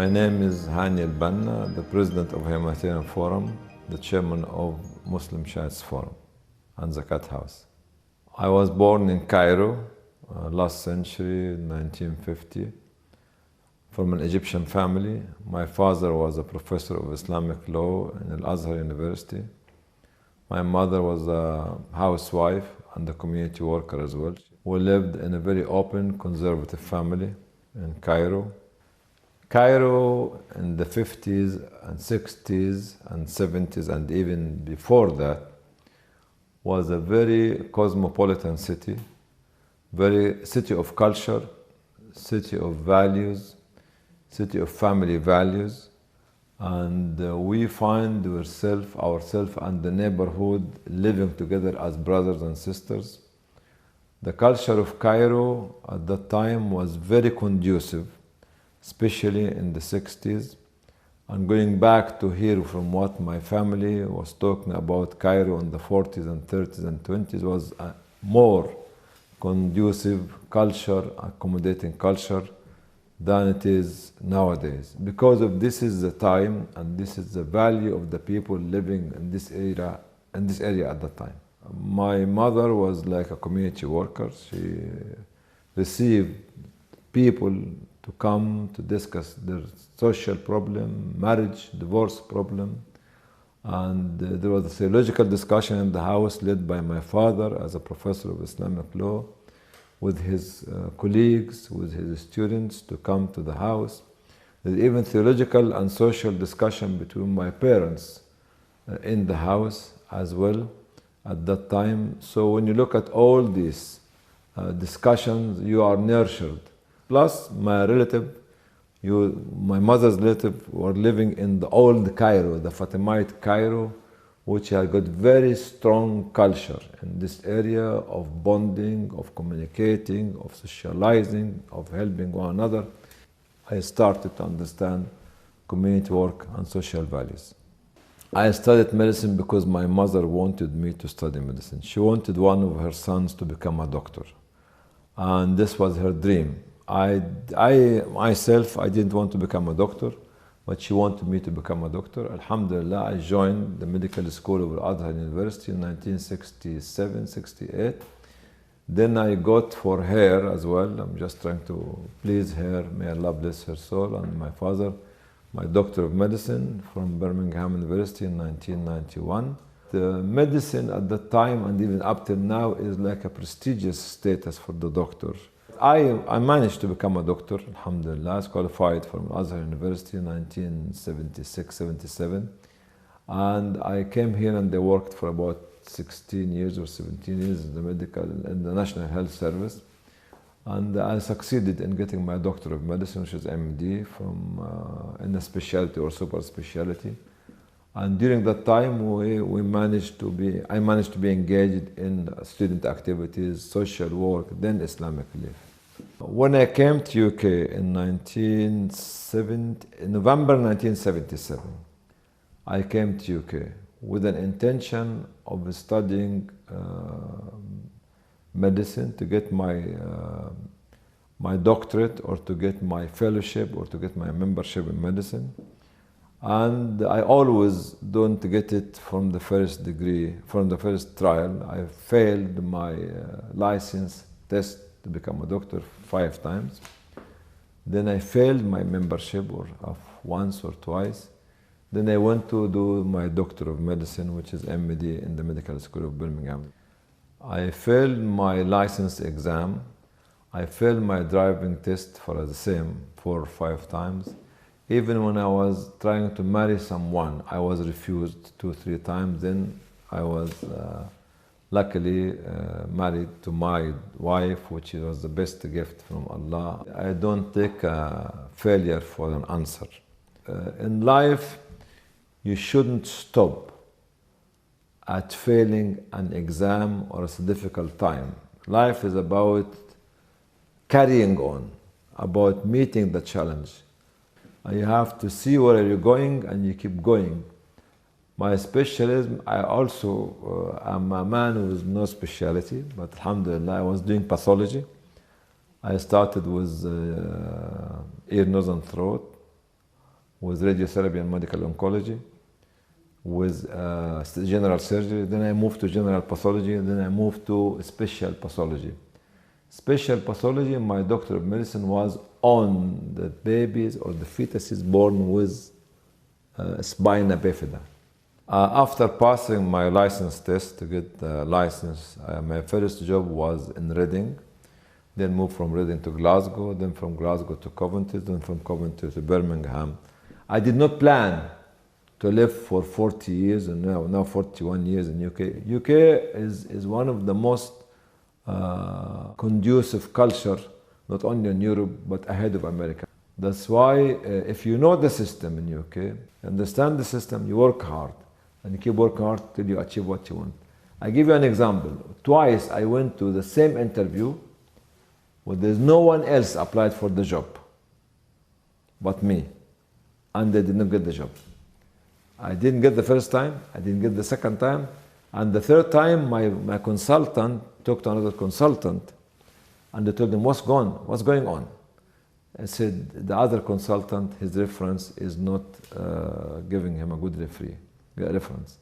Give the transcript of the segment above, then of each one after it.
My name is Hany the president of Humanitarian Forum, the chairman of Muslim Shiites Forum and Zakat House. I was born in Cairo last century, 1950, from an Egyptian family. My father was a professor of Islamic law in Al-Azhar University. My mother was a housewife and a community worker as well. We lived in a very open, conservative family in Cairo. Cairo in the 50s and 60s and 70s and even before that was a very cosmopolitan city, very city of culture, city of values, city of family values, and we find ourselves and the neighborhood living together as brothers and sisters. The culture of Cairo at that time was very conducive, especially in the 60s. And going back to hear from what my family was talking about Cairo in the 40s and 30s and 20s was a more conducive culture, accommodating culture than it is nowadays. Because of this is the time and this is the value of the people living in this area at that time. My mother was like a community worker. She received people to come to discuss their social problem, marriage, divorce problem. And there was a theological discussion in the house led by my father as a professor of Islamic law with his colleagues, with his students to come to the house. There's even theological and social discussion between my parents in the house as well at that time. So when you look at all these discussions, you are nurtured. Plus, my mother's relative were living in the old Cairo, the Fatimite Cairo, which had got very strong culture in this area of bonding, of communicating, of socializing, of helping one another. I started to understand community work and social values. I studied medicine because my mother wanted me to study medicine. She wanted one of her sons to become a doctor. And this was her dream. I myself didn't want to become a doctor, but she wanted me to become a doctor. Alhamdulillah, I joined the medical school of Al-Azhar University in 1967, 68. Then I got for her as well. I'm just trying to please her. May Allah bless her soul. And my father, my doctor of medicine from Birmingham University in 1991. The medicine at that time and even up till now is like a prestigious status for the doctor. I managed to become a doctor, alhamdulillah. I was qualified from Al-Azhar University in 1976, 77. And I came here and I worked for about 16 years or 17 years in the National Health Service. And I succeeded in getting my Doctor of Medicine, which is MD, in a specialty or super specialty. And during that time, I managed to be engaged in student activities, social work, then Islamic life. When I came to UK in November 1977, I came to UK with an intention of studying medicine to get my doctorate or to get my fellowship or to get my membership in medicine. And I always don't get it from the first degree, from the first trial. I failed my license test to become a doctor 5 times. Then I failed my membership once or twice. Then I went to do my Doctor of Medicine, which is MD in the Medical School of Birmingham. I failed my license exam. I failed my driving test for the same 4 or 5 times. Even when I was trying to marry someone, I was refused 2 or 3 times. Then I was luckily married to my wife, which was the best gift from Allah. I don't take failure for an answer. In life, you shouldn't stop at failing an exam or a difficult time. Life is about carrying on, about meeting the challenge. You have to see where you're going and you keep going. My specialism, I also am a man with no specialty, but alhamdulillah, I was doing pathology. I started with ear, nose and throat. with radiotherapy and medical oncology, with general surgery. Then I moved to general pathology, and then I moved to special pathology. Special pathology, my doctor of medicine was on the babies or the fetuses born with spina bifida. After passing my license test to get the license, my first job was in Reading, then moved from Reading to Glasgow, then from Glasgow to Coventry, then from Coventry to Birmingham. I did not plan to live for 40 years, and now 41 years in UK. UK is one of the most conducive culture, not only in Europe, but ahead of America. That's why if you know the system in UK, understand the system, you work hard, and you keep working hard till you achieve what you want. I give you an example. Twice I went to the same interview where there's no one else applied for the job but me, and they did not get the job. I didn't get the first time, I didn't get the second time, and the third time my consultant talked to another consultant, and they told him, what's going on? I said, the other consultant, his reference is not giving him a good reference.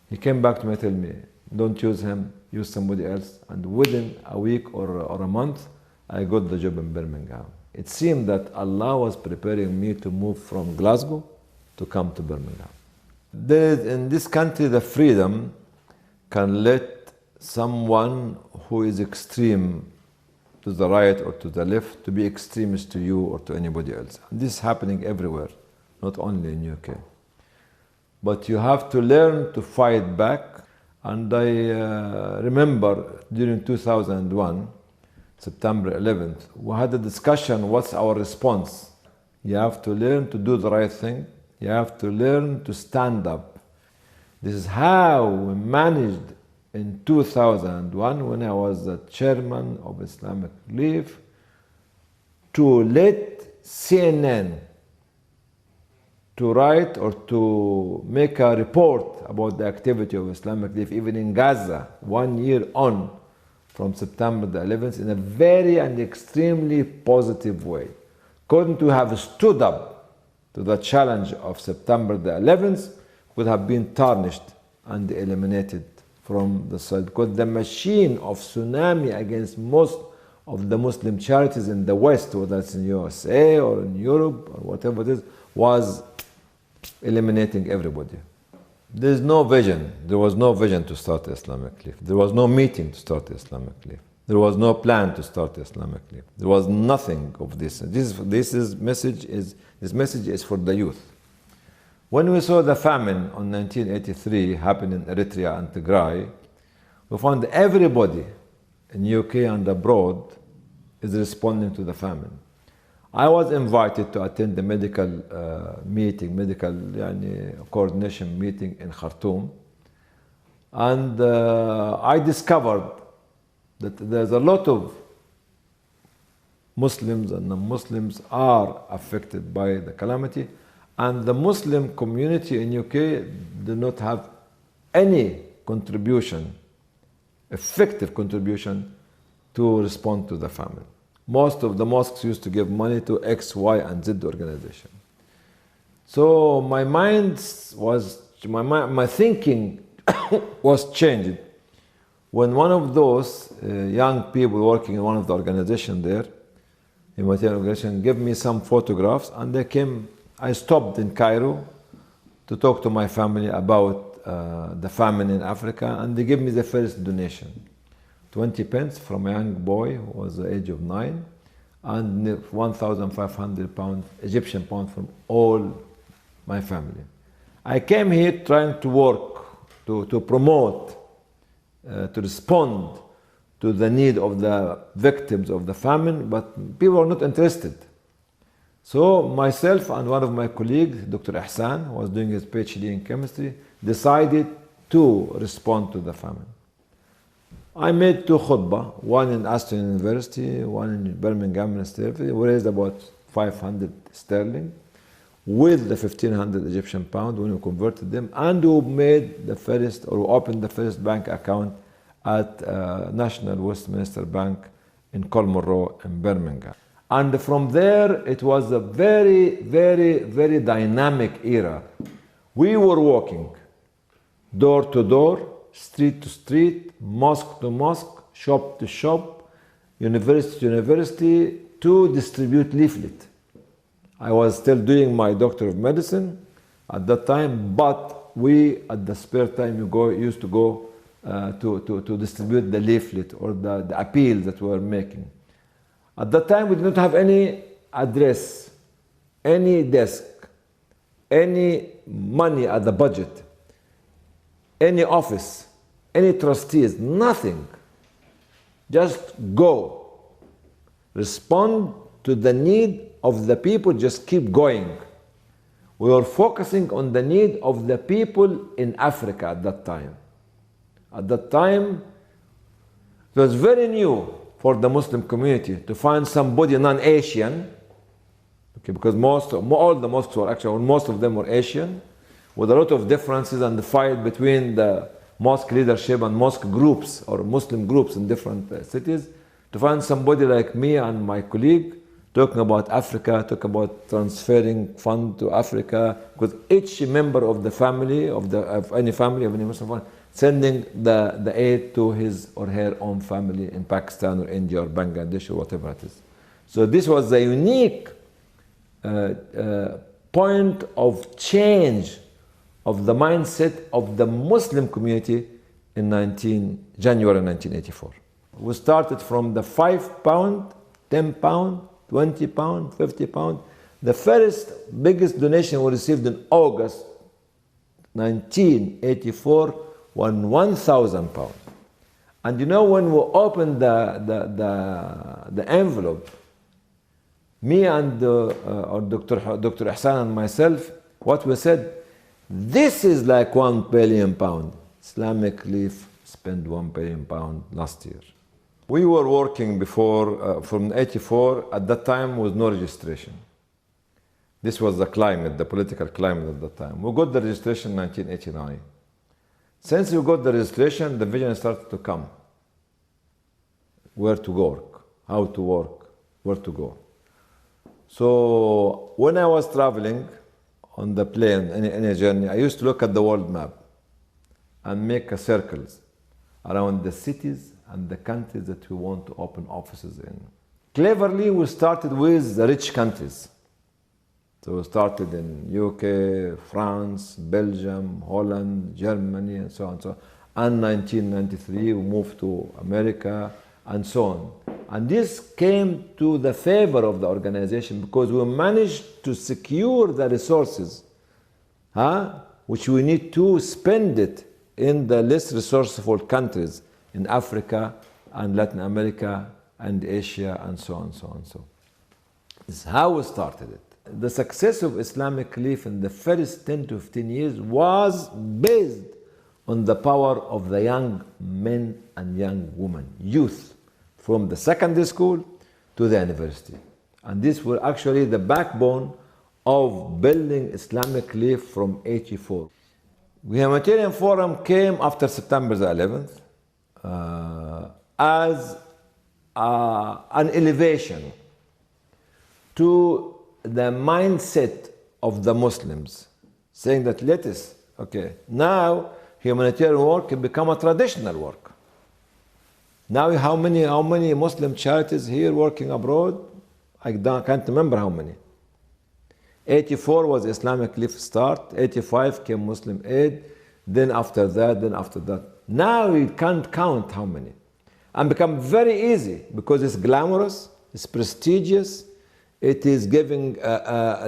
He came back to me and told me, don't use him, use somebody else. And within a week or a month, I got the job in Birmingham. It seemed that Allah was preparing me to move from Glasgow to come to Birmingham. In this country, the freedom can let someone who is extreme to the right or to the left to be extremist to you or to anybody else. And this is happening everywhere, not only in UK. But you have to learn to fight back. And I remember during 2001, September 11th, we had a discussion, what's our response? You have to learn to do the right thing. You have to learn to stand up. This is how we managed in 2001, when I was the chairman of Islamic Relief, to let CNN to write or to make a report about the activity of Islamic Relief, even in Gaza, 1 year on from September the 11th, in a very and extremely positive way. Couldn't we have stood up to the challenge of September the 11th, would have been tarnished and eliminated from the side, because the machine of tsunami against most of the Muslim charities in the West, whether it's in USA or in Europe or whatever it is, was eliminating everybody. There's no vision. There was no vision to start Islamic Relief. There was no meeting to start Islamic Relief. There was no plan to start Islamic Relief. There was nothing of this. This message is for the youth. When we saw the famine on 1983 happen in Eritrea and Tigray, we found everybody in UK and abroad is responding to the famine. I was invited to attend the medical coordination meeting in Khartoum, and I discovered that there's a lot of Muslims and non-Muslims are affected by the calamity, and the Muslim community in UK do not have any contribution, effective contribution, to respond to the famine. Most of the mosques used to give money to X, Y, and Z organization. So my thinking was changed when one of those young people working in one of the organizations there, humanitarian organization, gave me some photographs, and they came. I stopped in Cairo to talk to my family about the famine in Africa, and they gave me the first donation. 20 pence from a young boy who was the age of 9, and 1,500 pounds, Egyptian pound, from all my family. I came here trying to work, to promote, to respond to the need of the victims of the famine, but people are not interested. So myself and one of my colleagues, Dr. Ihsan, who was doing his PhD in chemistry, decided to respond to the famine. I made 2 khutbah, one in Aston University, one in Birmingham University. We raised about 500 sterling with the 1,500 Egyptian pound when we converted them, and we made the first, or opened the first bank account at National Westminster Bank in Colmore Row in Birmingham. And from there, it was a very, very, very dynamic era. We were walking door to door, street to street, mosque to mosque, shop to shop, university to university, to distribute leaflet. I was still doing my Doctor of Medicine at that time, but we, at the spare time, used to go to distribute the leaflet or the appeal that we were making. At that time, we did not have any address, any desk, any money at the budget, any office, any trustees, nothing. Just go. Respond to the need of the people, just keep going. We were focusing on the need of the people in Africa at that time. At that time, it was very new for the Muslim community to find somebody non-Asian, okay, because all the mosques were actually, most of them were Asian, with a lot of differences and the fight between the mosque leadership and mosque groups or Muslim groups in different cities. To find somebody like me and my colleague talking about Africa, talking about transferring funds to Africa, because each member of the family, of any family, of any Muslim family, sending the aid to his or her own family in Pakistan or India or Bangladesh or whatever it is. So this was a unique point of change of the mindset of the Muslim community in January 1984. We started from the £5, £10, £20, £50. The first biggest donation we received in August 1984 was £1,000. And you know, when we opened the envelope, me and Dr. Ihsan and myself, what we said, this is like £1 billion. Islamic Relief spent £1 billion last year. We were working before, from 84, at that time was no registration. This was the climate, the political climate at that time. We got the registration in 1989. Since we got the registration, the vision started to come. Where to work, how to work, where to go. So when I was traveling on the plane, in a journey, I used to look at the world map and make circles around the cities and the countries that we want to open offices in. Cleverly, we started with the rich countries. So we started in UK, France, Belgium, Holland, Germany, and so on. And 1993, we moved to America, and so on. And this came to the favor of the organization because we managed to secure the resources, which we need to spend it in the less resourceful countries in Africa and Latin America and Asia, and so on, so on, so. This is how we started it. The success of Islamic Relief in the first 10 to 15 years was based on the power of the young men and young women, youth, from the secondary school to the university. And these were actually the backbone of building Islamic Relief from 84. The Humanitarian Forum came after September the 11th as an elevation to the mindset of the Muslims, saying that let us, okay, now humanitarian work can become a traditional work. Now how many Muslim charities here working abroad? I can't remember how many. 84 was Islamic Relief start, 85 came Muslim Aid, then after that. Now you can't count how many. And become very easy because it's glamorous, it's prestigious, it is giving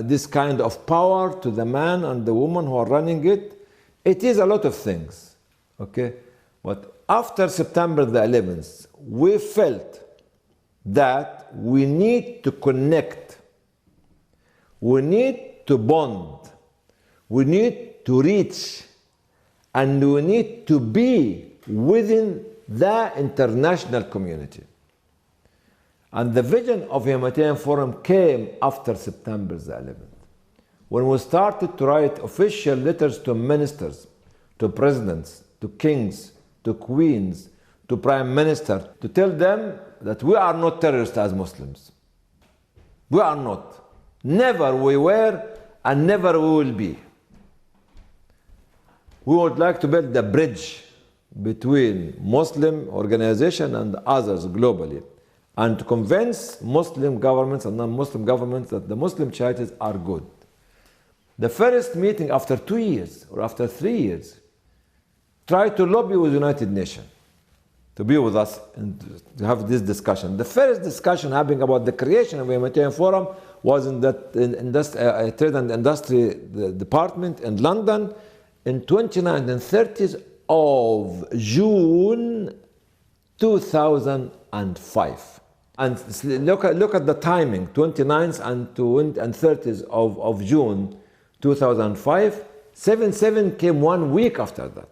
this kind of power to the man and the woman who are running it. It is a lot of things, okay? But after September the 11th, we felt that we need to connect, we need to bond, we need to reach, and we need to be within the international community. And the vision of the Humanitarian Forum came after September the 11th, when we started to write official letters to ministers, to presidents, to kings, to queens, to prime minister, to tell them that we are not terrorists as Muslims. We are not. Never we were and never we will be. We would like to build a bridge between Muslim organization and others globally, and to convince Muslim governments and non-Muslim governments that the Muslim charities are good. The first meeting after 2 years or after 3 years, try to lobby with United Nations to be with us and to have this discussion. The first discussion happening about the creation of a humanitarian forum was in the Trade and Industry Department in London in 29th and 30th of June 2005. And look at the timing, 29th and 30th of June 2005. 7/7 came 1 week after that.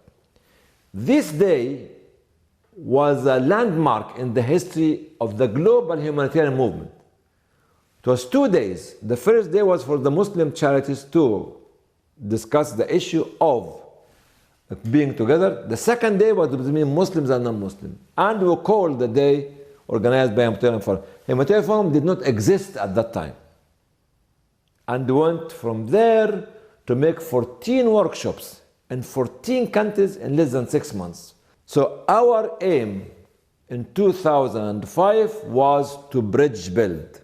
This day was a landmark in the history of the global humanitarian movement. It was 2 days. The first day was for the Muslim charities to discuss the issue of being together. The second day was between Muslims and non-Muslims. And we called the day organized by Humanitarian Forum. Humanitarian Forum did not exist at that time. And we went from there to make 14 workshops in 14 countries in less than 6 months. So our aim in 2005 was to bridge build.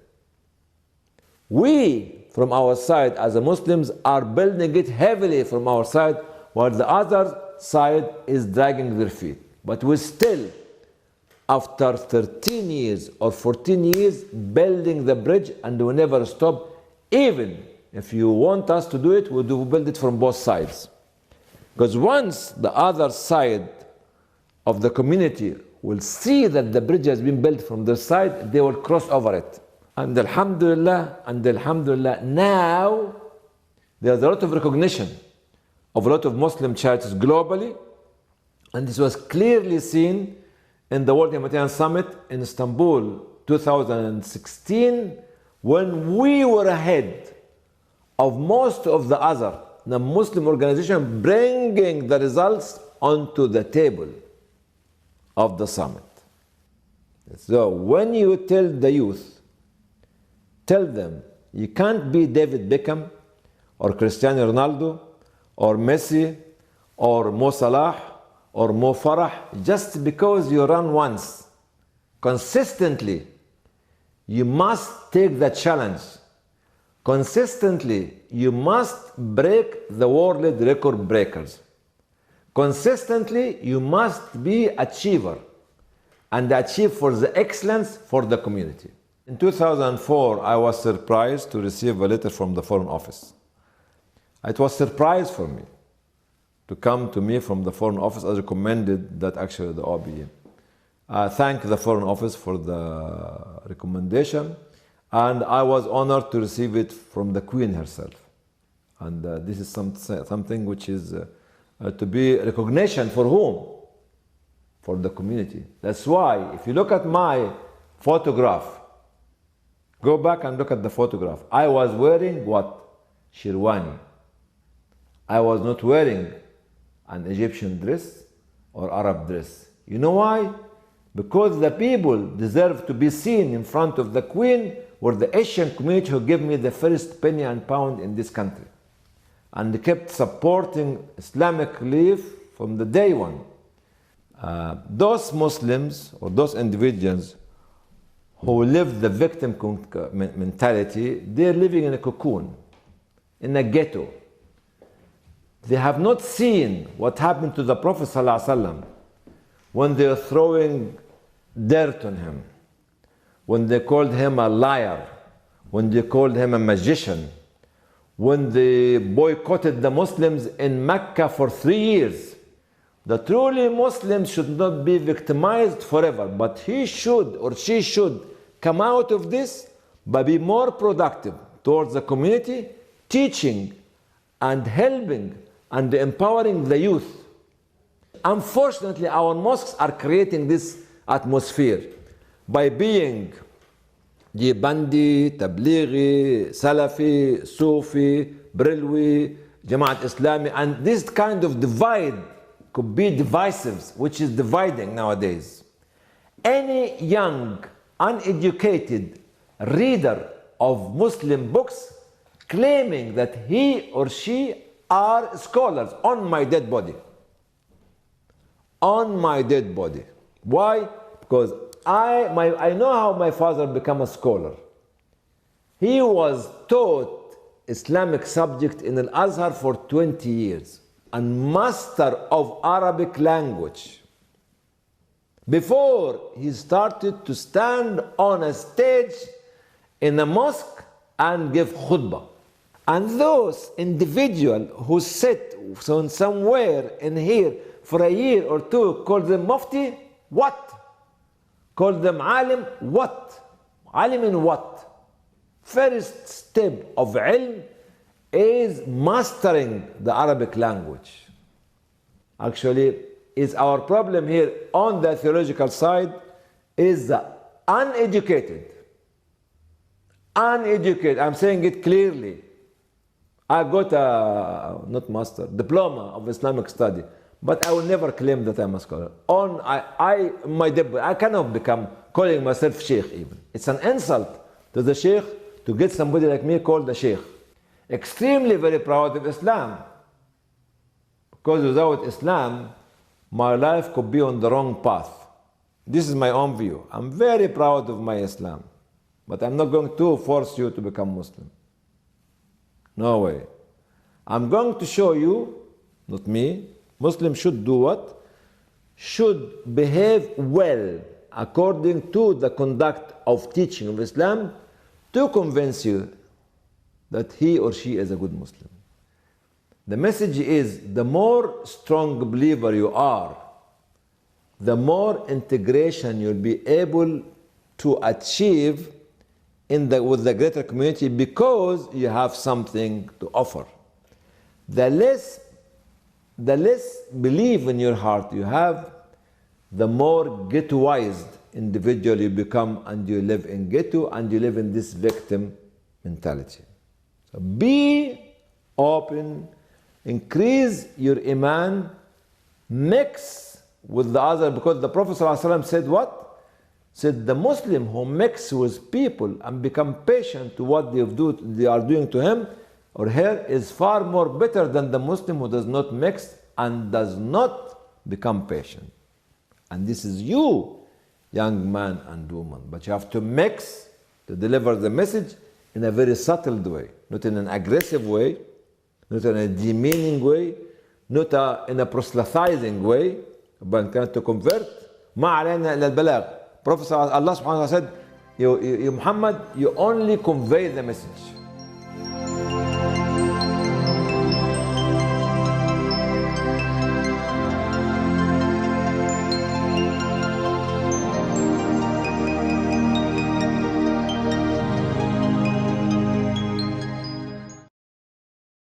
We, from our side as Muslims, are building it heavily from our side, while the other side is dragging their feet. But we still, after 13 years or 14 years, building the bridge, and we never stop. Even if you want us to do it, we do build it from both sides. Because once the other side of the community will see that the bridge has been built from their side, they will cross over it. And alhamdulillah, now there's a lot of recognition of a lot of Muslim charities globally, and this was clearly seen in the World Humanitarian Summit in Istanbul 2016, when we were ahead of most of the other Muslim organizations, bringing the results onto the table of the summit. So when you tell the youth, tell them you can't be David Beckham or Cristiano Ronaldo or Messi or Mo Salah or Mo Farah just because you run once. Consistently, you must take the challenge. Consistently, you must break the world record breakers. Consistently, you must be achiever and achieve for the excellence for the community. In 2004, I was surprised to receive a letter from the Foreign Office. It was a surprise for me to come to me from the Foreign Office as recommended that actually the OBE. I thank the Foreign Office for the recommendation, and I was honored to receive it from the Queen herself. And this is something which is to be recognition for whom? For the community. That's why, if you look at my photograph, go back and look at the photograph. I was wearing what? Shirwani. I was not wearing an Egyptian dress or Arab dress. You know why? Because the people deserve to be seen in front of the Queen were the Asian community who gave me the first penny and pound in this country. And they kept supporting Islamic belief from the day one. Those Muslims or those individuals who live the victim mentality, they're living in a cocoon, in a ghetto. They have not seen what happened to the Prophet ﷺ when they're throwing dirt on him, when they called him a liar, when they called him a magician, when they boycotted the Muslims in Mecca for 3 years. The truly Muslims should not be victimized forever, but he should or she should come out of this by being more productive towards the community, teaching and helping and empowering the youth. Unfortunately, our mosques are creating this atmosphere by being Jibandi, Tablighi, Salafi, Sufi, Brilwi, Jamaat Islami, and this kind of divide could be divisive, which is dividing nowadays. Any young, uneducated reader of Muslim books claiming that he or she are scholars on my dead body. On my dead body. Why? Because I know how my father became a scholar. He was taught Islamic subject in Al-Azhar for 20 years and master of Arabic language. Before he started to stand on a stage in a mosque and give khutbah. And those individuals who sit somewhere in here for a year or two, call them mufti, what? Call them alim, what? Alim in what? First step of ilm is mastering the Arabic language. Actually, is our problem here on the theological side is the uneducated. Uneducated, I'm saying it clearly. I got a, not master, diploma of Islamic study, but I will never claim that I'm a scholar. I cannot become calling myself sheikh even. It's an insult to the sheikh to get somebody like me called a sheikh. Extremely very proud of Islam. Because without Islam, my life could be on the wrong path. This is my own view. I'm very proud of my Islam. But I'm not going to force you to become Muslim. No way. I'm going to show you, not me, Muslims should do what? Should behave well according to the conduct of teaching of Islam to convince you that he or she is a good Muslim. The message is the more strong believer you are, the more integration you'll be able to achieve with the greater community because you have something to offer. The less belief in your heart you have, the more ghettoized individual you become, and you live in ghetto and you live in this victim mentality. So be open, increase your iman, mix with the other, because the Prophet ﷺ said what? Said the Muslim who mix with people and become patient to what they are doing to him or her is far more better than the Muslim who does not mix and does not become patient. And this is you, young man and woman. But you have to mix to deliver the message in a very subtle way, not in an aggressive way, not in a demeaning way, not in a proselytizing way, but to convert. ما علينا إلا البلاغ. Prophet Allah subhanahu wa ta'ala said, you Muhammad, you only convey the message.